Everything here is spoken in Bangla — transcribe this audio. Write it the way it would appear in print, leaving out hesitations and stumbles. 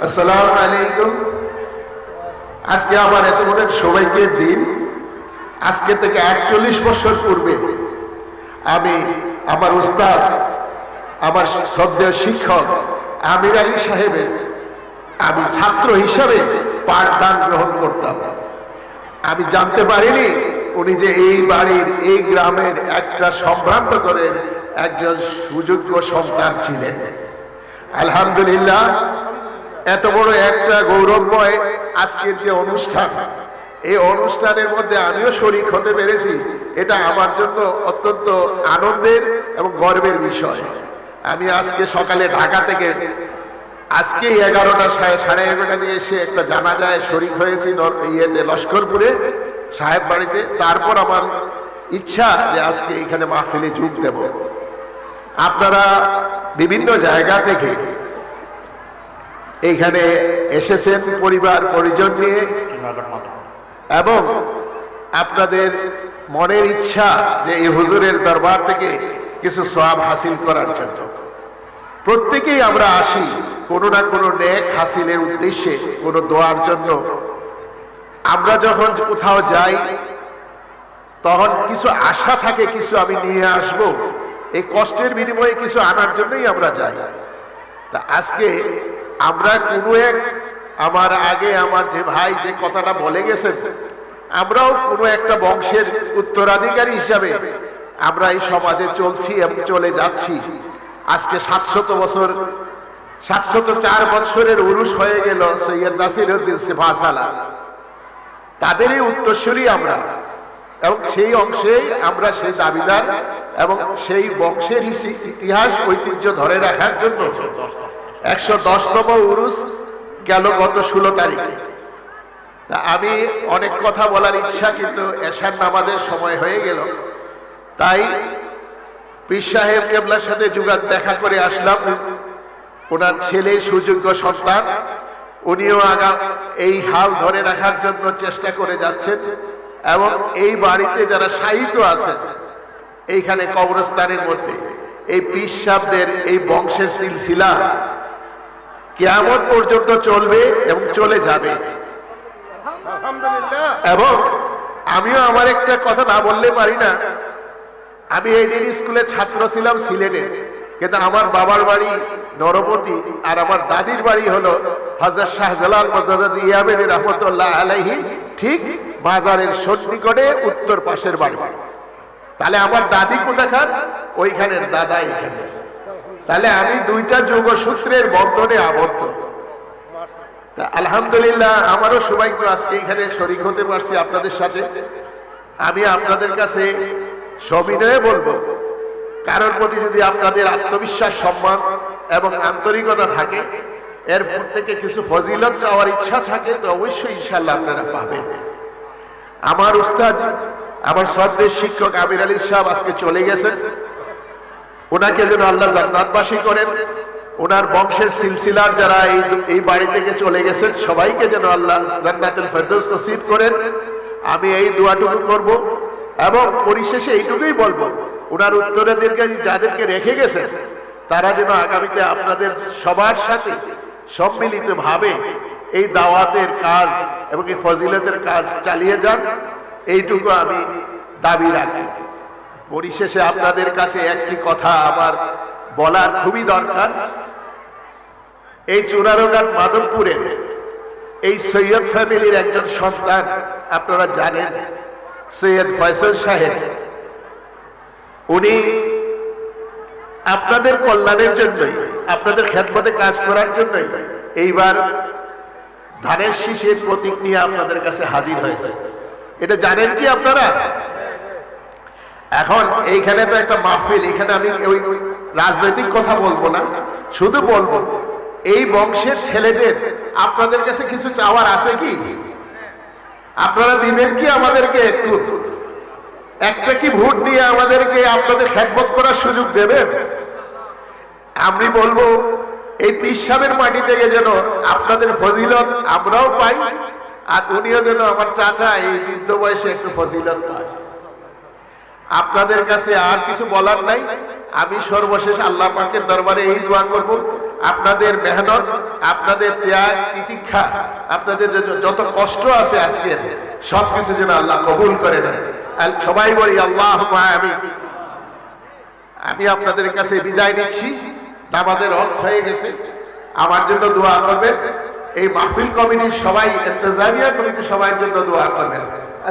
আসসালামু আলাইকুম। আজকে আমার এত বড় সৌভাগ্যের দিন। আজকে থেকে ৪১ বছর পূর্বে আমি আমার উস্তাদ, আমার শ্রদ্ধেয় শিক্ষক আমির আলী সাহেবের আমি ছাত্র হিসাবে পাঠদান গ্রহণ করতাম। আমি জানতে পারিনি উনি যে এই বাড়ির, এই গ্রামের একটা সম্ভ্রান্ত করে একজন সুযোগ্য সন্তান ছিলেন। আলহামদুলিল্লাহ, এত বড় একটা গৌরবময় আজকের যে অনুষ্ঠান, এই অনুষ্ঠানের মধ্যে আমিও শরীক হতে পেরেছি, এটা আমার জন্য অত্যন্ত আনন্দের এবং গর্বের বিষয়। আমি আজকে সকালে ঢাকা থেকে আজকে 11টা সাড়ে 11টা দিয়ে এসে একটা জানাজায় শরীক হয়েছি লস্করপুরে সাহেব বাড়িতে। তারপর আমার ইচ্ছা যে আজকে এখানে মাহফিলে যোগ দেব। আপনারা বিভিন্ন জায়গা থেকে এইখানে এসেছেন পরিবার পরিজন নিয়ে, এবং আপনাদের মনের ইচ্ছা যে এই হুজুরের দরবার থেকে কিছু সওয়াব হাসিল করার জন্য। প্রত্যেকেই আমরা আসি কোনো না কোনো নেক হাসিলের উদ্দেশ্যে, কোনো দোয়ার জন্য। আমরা যখন কোথাও যাই তখন কিছু আশা থাকে, কিছু আমি নিয়ে আসব, এই কষ্টের বিনিময়ে কিছু আনার জন্যই আমরা যাই। তা আজকে আমরা কোনো এক, আমার আগে আমার যে ভাই যে কথাটা বলে গেছেন, আমরাও কোনো একটা বংশের উত্তরাধিকারী হিসাবে আমরা এই সমাজে চলছি এবং চলে যাচ্ছি। আজকে 704 বছরের উরুস হয়ে গেল সৈয়দ নাসিরউদ্দিন সিপাহসালার। তাদেরই উত্তরসূরি আমরা, এবং সেই অংশেই আমরা সেই দাবিদার, এবং সেই বংশের ইতিহাস ঐতিহ্য ধরে রাখার জন্য 110তম উরুস গেল গত 16 তারিখে। তা আমি অনেক কথা বলার ইচ্ছা, কিন্তু এশার নামাজের সময় হয়ে গেল। তাই পীর সাহেব কেবলার সাথে দেখা করে আসলাম। ওনার ছেলে সুযোগ্য সন্তান, উনিও আগাম এই হাল ধরে রাখার জন্য চেষ্টা করে যাচ্ছেন, এবং এই বাড়িতে যারা শায়িত আছেন এইখানে কবরস্থানের মধ্যে এই পীর সাহেবদের এই বংশের সিলসিলা কিয়ামত পর্যন্ত চলবে এবং চলে যাবে। এবং আমিও আমার একটা কথা না বললে পারি না। আমি এডিন স্কুলে ছাত্র ছিলাম সিলেটে, কিন্তু আমার বাবার বাড়ি নরপতি, আর আমার দাদির বাড়ি হলো হযরত শাহজালাল মুজাদ্দিদ ইয়ামানি রাহমাতুল্লাহ আলাইহি, ঠিক বাজারের সন্নিকটে উত্তর পাশের বাড়ি। তাহলে আমার দাদি কোথাকার? ওইখানের দাদা এখানে। তাহলে আমি দুইটা যোগসূত্রের বন্ধনে আবদ্ধ। আলহামদুলিল্লাহ, আমারও সৌভাগ্য আজকে এখানে শরীক হতে পারছি আপনাদের সাথে। আমি আপনাদের কাছে সবিনয়ে বলবো, কারোর প্রতি যদি আপনাদের আত্মবিশ্বাস, সম্মান এবং আন্তরিকতা থাকে, এর থেকে কিছু ফজিলত চাওয়ার ইচ্ছা থাকে, তো অবশ্যই ইনশাআল্লাহ আপনারা পাবেন। আমার উস্তাদ, আমার শ্রদ্ধেয় শিক্ষক আমির আলী সাহেব আজকে চলে গেছেন। ওনাকে যেন আল্লাহ জান্নাতবাসী করেন। ওনার বংশের সিলসিলার যারা এই বাড়ি থেকে চলে গেছেন সবাইকে যেন আল্লাহ জান্নাতুল ফেরদৌস নসিব করেন। আমি এই দোয়াটুকু করব, এবং পরিশেষে এইটুকুই বলবো, ওনার উত্তরাধিকারী যাদেরকে রেখে গেছেন তারা যেন আগামীতে আপনাদের সবার সাথে সম্মিলিতভাবে এই দাওয়াতের কাজ এবং এই ফজিলতের কাজ চালিয়ে যান, এইটুকু আমি দাবি রাখি। পরিশেষে আপনাদের কাছে একটি কথা আমার বলার খুবই দরকার। এই চুনারঘাট মাধবপুরের এই সৈয়দ ফ্যামিলির একজন সন্তান আপনারা জানেন, সৈয়দ ফয়সাল সাহেব। উনি আপনাদের কল্যাণের জন্যই, আপনাদের খেদমতে কাজ করার জন্যই এইবার ধানের শীষের প্রতীক নিয়ে আপনাদের কাছে হাজির হয়েছে। এটা জানেন কি আপনারা? এখন এইখানে তো একটা মাহফিল, এখানে আমি ওই রাজনৈতিক কথা বলবো না, শুধু বলবো এই বংশের ছেলেদের আপনাদের কাছে কিছু চাওয়ার আছে কি? আপনারা দিবেন কি আমাদেরকে? একটা কি ভোট দিয়ে আমাদেরকে আপনাদের খেদমত করার সুযোগ দেবেন? আমি বলবো এই পীর সাহেবের মাটি থেকে যেন আপনাদের ফজিলত আমরাও পাই, আর উনিও যেন আমার চাচা এই বৃদ্ধ বয়সে একটু ফজিলত পায়। আপনাদের কাছে আর কিছু বলার নাই। আমি সর্বশেষ আল্লাহ পাকের দরবারে এই দোয়া করব, আপনাদের মেহনত, আপনাদের ত্যাগ তিতিক্ষা, আপনাদের যত কষ্ট আছে আজকে সবকিছু যেন আল্লাহ কবুল করে নেন। সবাই বলি আল্লাহুম্মা আমিন। আমি আপনাদের কাছে বিদায় নিচ্ছি, নামাজের ওয়াক্ত হয়ে গেছে। আমার জন্য দোয়া করবেন, এই মাহফিল কমিটির সবাই, ইন্তজামিয়া কমিটির সবার জন্য দোয়া করবেন।